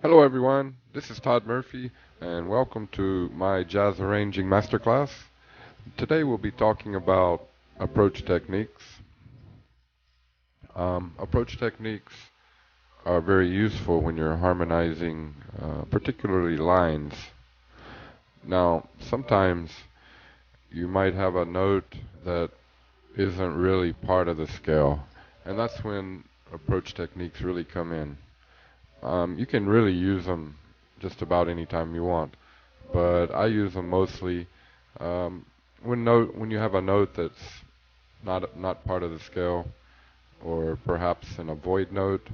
Hello everyone, this is Todd Murphy and welcome to my jazz arranging masterclass. Today we'll be talking about approach techniques. Approach techniques are very useful when you're harmonizing, particularly lines. Now, sometimes you might have a note that isn't really part of the scale, and that's when approach techniques really come in. You can really use them just about any time you want, but I use them mostly um, when you have a note that's not part of the scale, or perhaps an avoid note.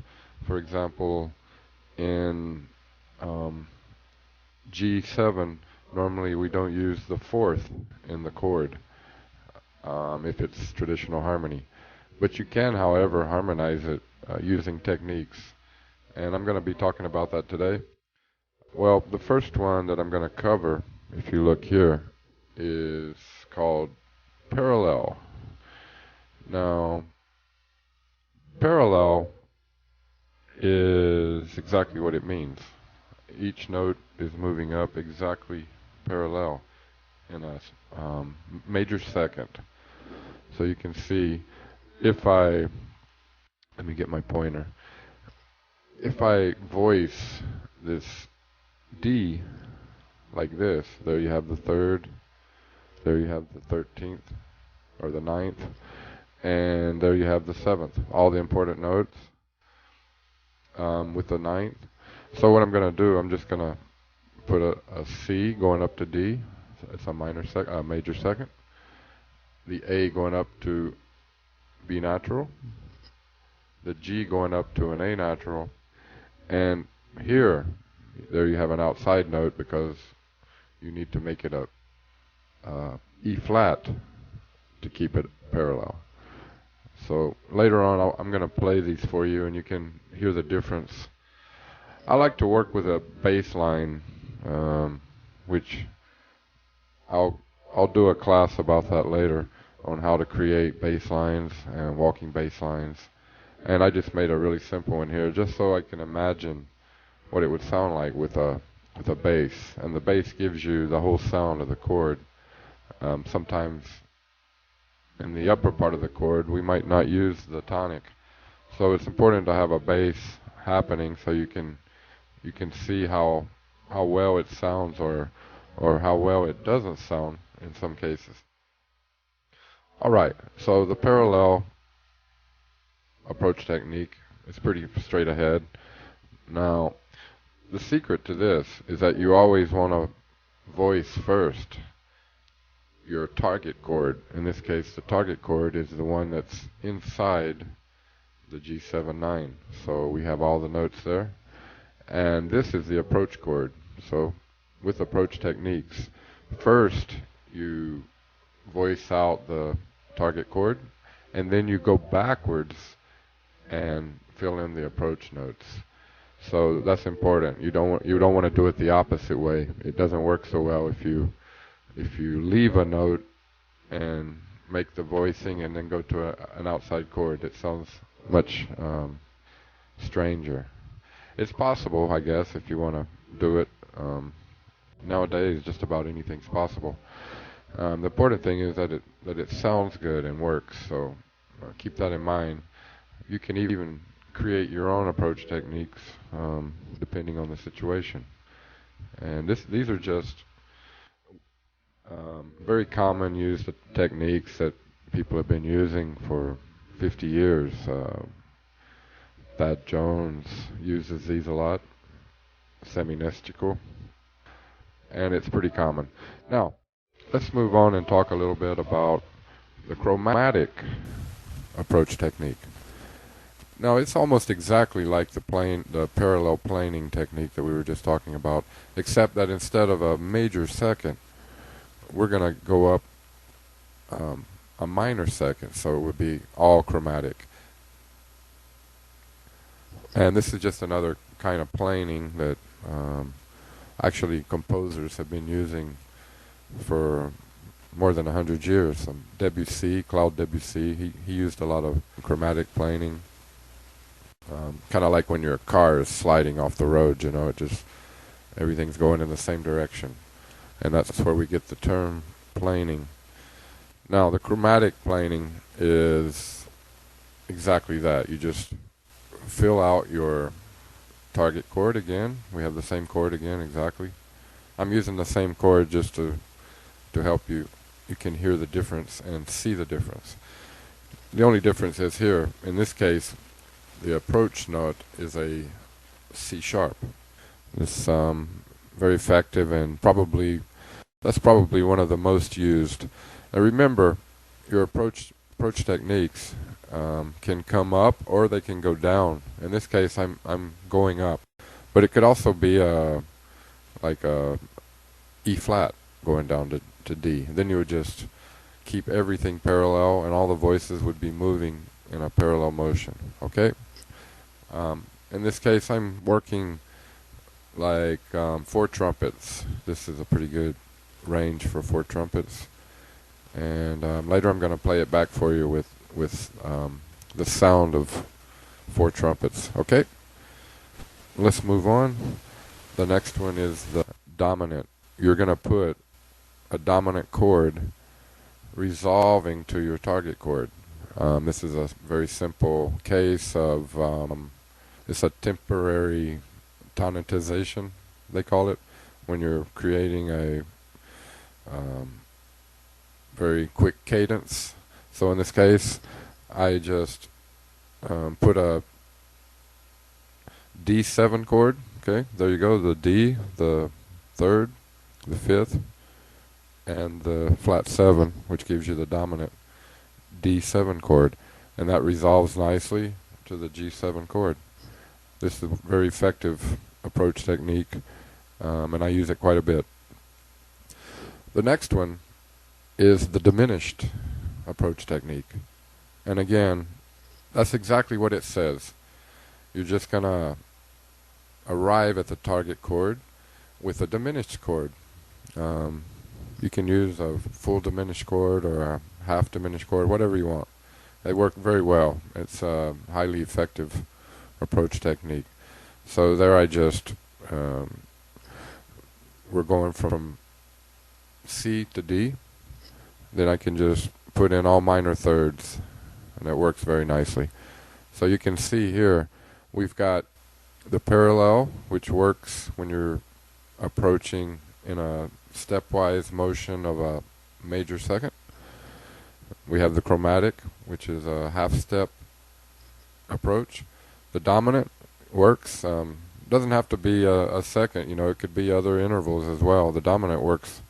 For example, in um, G7, normally we don't use the fourth in the chord if it's traditional harmony, but you can, however, harmonize it using techniques, and I'm going to be talking about that today. Well, the first one that I'm going to cover, if you look here, is called parallel. Now, parallel is exactly what it means. Each note is moving up exactly parallel in a major second. So you can see if let me get my pointer. If I voice this D like this, there you have the third, there you have the 13th or the ninth, and there you have the seventh. All the important notes with the ninth. So what I'm going to do, I'm just going to put a C going up to D. It's a major second. The A going up to B natural. The G going up to an A natural. And here, there you have an outside note because you need to make it a E flat to keep it parallel. So later on, I'm going to play these for you, and you can hear the difference. I like to work with a bass line, which I'll do a class about that later on how to create bass lines and walking bass lines. And I just made a really simple one here, just so I can imagine what it would sound like with a bass. And the bass gives you the whole sound of the chord. Sometimes in the upper part of the chord, we might not use the tonic. So it's important to have a bass happening so you can see how well it sounds or how well it doesn't sound in some cases. All right, so the parallel approach technique is pretty straight ahead. Now, the secret to this is that you always want to voice first your target chord. In this case, the target chord is the one that's inside the G7-9. So we have all the notes there. And this is the approach chord. So with approach techniques, first you voice out the target chord, and then you go backwards and fill in the approach notes. So that's important. You don't want to do it the opposite way. It doesn't work so well if you leave a note and make the voicing and then go to an outside chord. It sounds much stranger. It's possible, I guess, if you want to do it. Nowadays, just about anything's possible. The important thing is that it sounds good and works. So keep that in mind. You can even create your own approach techniques depending on the situation. And these are just very common used techniques that people have been using for 50 years. Thad Jones uses these a lot, semi-mystical, and it's pretty common. Now, let's move on and talk a little bit about the chromatic approach technique. Now, it's almost exactly like the parallel planing technique that we were just talking about, except that instead of a major second, we're going to go up a minor second, so it would be all chromatic. And this is just another kind of planing that actually composers have been using for more than 100 years. Debussy, Claude Debussy, he used a lot of chromatic planing. Kind of like when your car is sliding off the road, you know, it just, everything's going in the same direction. And that's where we get the term planing. Now, the chromatic planing is exactly that. You just fill out your target chord again. We have the same chord again, exactly. I'm using the same chord just to help you. You can hear the difference and see the difference. The only difference is here, in this case, the approach note is a C sharp. It's very effective, and that's probably one of the most used. Now remember, your approach techniques can come up or they can go down. In this case, I'm going up, but it could also be like a E flat going down to D. Then you would just keep everything parallel, and all the voices would be moving in a parallel motion. Okay. In this case, I'm working like 4 trumpets. This is a pretty good range for 4 trumpets. And later I'm going to play it back for you with the sound of 4 trumpets. Okay? Let's move on. The next one is the dominant. You're going to put a dominant chord resolving to your target chord. This is a very simple case of it's a temporary tonitization, they call it, when you're creating a very quick cadence. So in this case, I just put a D7 chord. Okay, there you go, the D, the 3rd, the 5th, and the flat 7, which gives you the dominant D7 chord, and that resolves nicely to the G7 chord. This is a very effective approach technique, and I use it quite a bit. The next one is the diminished approach technique. And again, that's exactly what it says. You're just going to arrive at the target chord with a diminished chord. You can use a full diminished chord or a half diminished chord, whatever you want. They work very well. It's a highly effective approach technique. So there I just, we're going from C to D. Then I can just put in all minor thirds, and it works very nicely. So you can see here, we've got the parallel, which works when you're approaching in a stepwise motion of a major second. We have the chromatic, which is a half-step approach. The dominant works, doesn't have to be a second, you know, it could be other intervals as well. The dominant works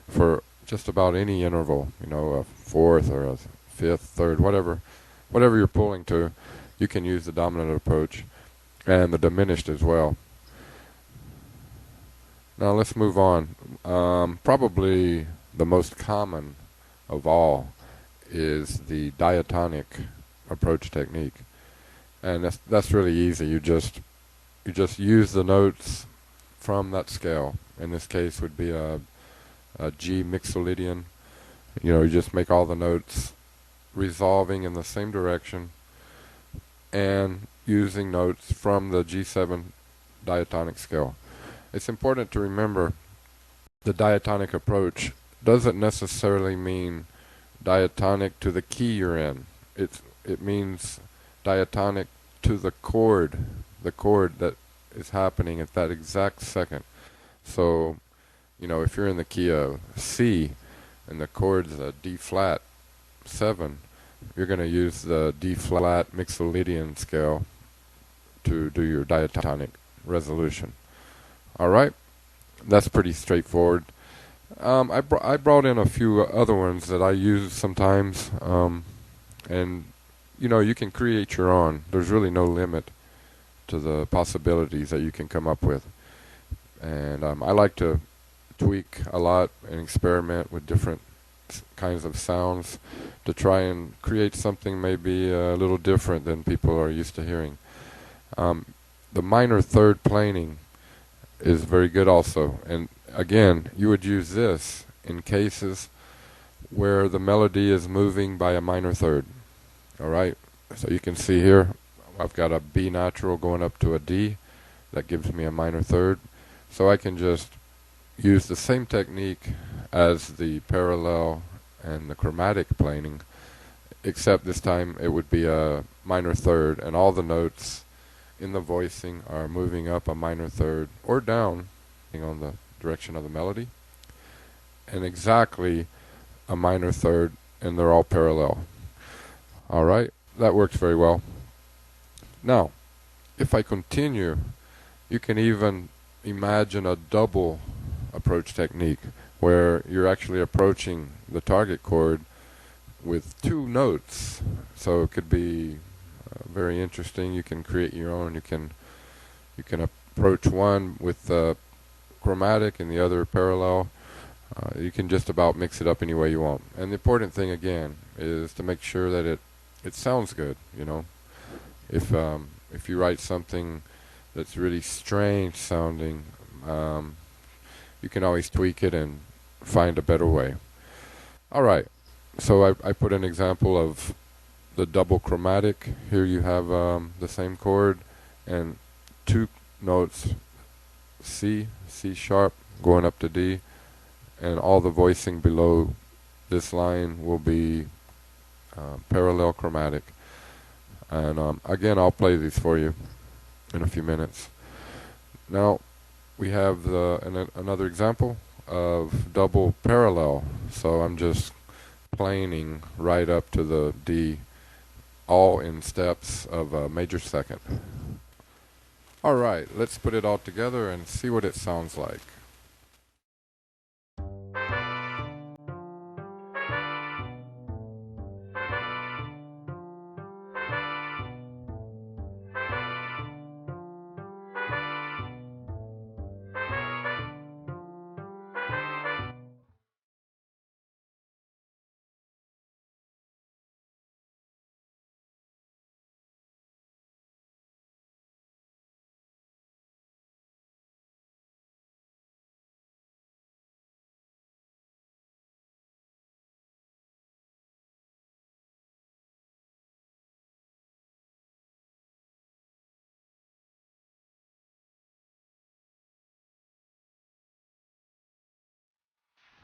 for just about any interval, you know, a 4th or a 5th, 3rd, whatever you're pulling to, you can use the dominant approach, and the diminished as well. Now let's move on. Probably the most common of all is the diatonic approach technique, and that's really easy. You just use the notes from that scale. In this case, would be a G mixolydian. You know, you just make all the notes resolving in the same direction, and using notes from the G7 diatonic scale. It's important to remember the diatonic approach doesn't necessarily mean diatonic to the key you're in. It means diatonic to the chord that is happening at that exact second. So, you know, if you're in the key of C and the chord's a D flat 7, you're going to use the D flat mixolydian scale to do your diatonic resolution. Alright, that's pretty straightforward. I brought in a few other ones that I use sometimes, and you know, you can create your own. There's really no limit to the possibilities that you can come up with. And I like to tweak a lot and experiment with different kinds of sounds to try and create something maybe a little different than people are used to hearing. The minor third planing is very good also, and again, you would use this in cases where the melody is moving by a minor third. Alright, so you can see here I've got a B natural going up to a D. That gives me a minor third. So I can just use the same technique as the parallel and the chromatic planing, except this time it would be a minor third, and all the notes in the voicing are moving up a minor third or down, depending on the direction of the melody, and exactly a minor third, and they're all parallel. Alright, that works very well. Now, if I continue, you can even imagine a double approach technique where you're actually approaching the target chord with two notes. So it could be very interesting. You can create your own. You can approach one with the chromatic and the other parallel. You can just about mix it up any way you want. And the important thing again is to make sure that it sounds good. You know, if you write something that's really strange sounding, you can always tweak it and find a better way. Alright, so I put an example of the double chromatic. Here you have the same chord and two notes, C sharp going up to D, and all the voicing below this line will be parallel chromatic. And again, I'll play these for you in a few minutes. Now we have another example of double parallel. So I'm just planing right up to the D, all in steps of a major second. Alright, let's put it all together and see what it sounds like.